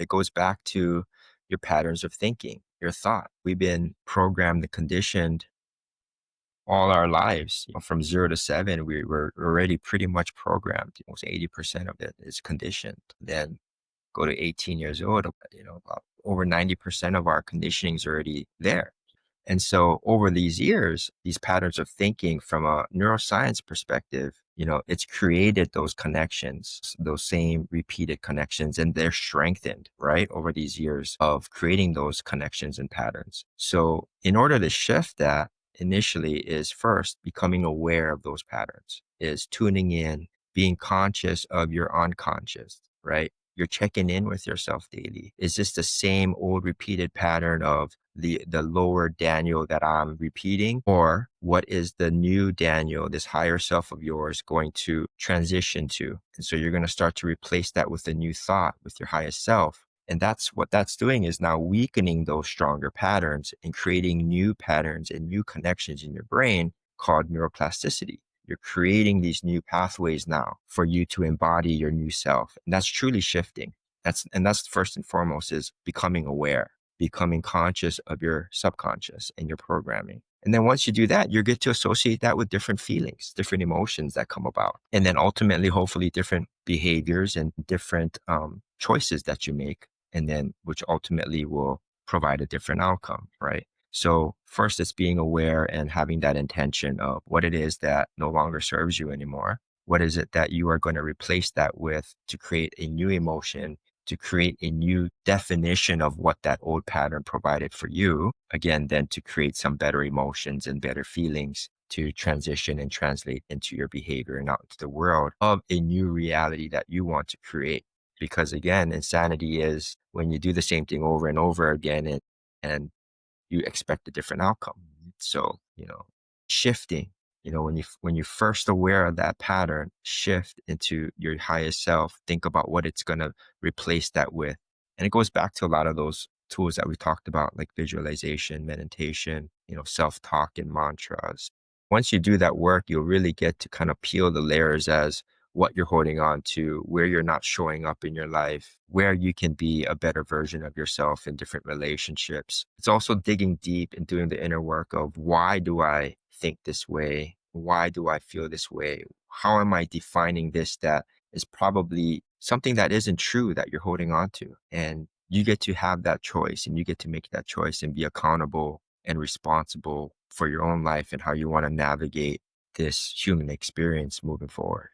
It goes back to your patterns of thinking, your thought. We've been programmed and conditioned all our lives. From 0 to 7, we were already pretty much programmed. Almost 80% of it is conditioned. Then go to 18 years old, over 90% of our conditioning is already there. And so over these years, these patterns of thinking from a neuroscience perspective, it's created those connections, those same repeated connections, and they're strengthened, right? Over these years of creating those connections and patterns. So in order to shift that initially is first becoming aware of those patterns, is tuning in, being conscious of your unconscious, right? You're checking in with yourself daily. Is this the same old repeated pattern of the lower Daniel that I'm repeating? Or what is the new Daniel, this higher self of yours, going to transition to? And so you're going to start to replace that with a new thought, with your highest self. And that's what that's doing, is now weakening those stronger patterns and creating new patterns and new connections in your brain called neuroplasticity. You're creating these new pathways now for you to embody your new self. And that's truly shifting. That's first and foremost, is becoming aware, becoming conscious of your subconscious and your programming. And then once you do that, you get to associate that with different feelings, different emotions that come about. And then ultimately, hopefully, different behaviors and different choices that you make. And then which ultimately will provide a different outcome, right? So first, it's being aware and having that intention of what it is that no longer serves you anymore. What is it that you are going to replace that with to create a new emotion, to create a new definition of what that old pattern provided for you? Again, then to create some better emotions and better feelings to transition and translate into your behavior and out into the world of a new reality that you want to create. Because again, insanity is when you do the same thing over and over again and you expect a different outcome. So, shifting, when you're first aware of that pattern, shift into your highest self, think about what it's going to replace that with. And it goes back to a lot of those tools that we talked about, like visualization, meditation, self-talk and mantras. Once you do that work, you'll really get to kind of peel the layers as what you're holding on to, where you're not showing up in your life, where you can be a better version of yourself in different relationships. It's also digging deep and doing the inner work of, why do I think this way? Why do I feel this way? How am I defining this that is probably something that isn't true that you're holding on to? And you get to have that choice, and you get to make that choice and be accountable and responsible for your own life and how you want to navigate this human experience moving forward.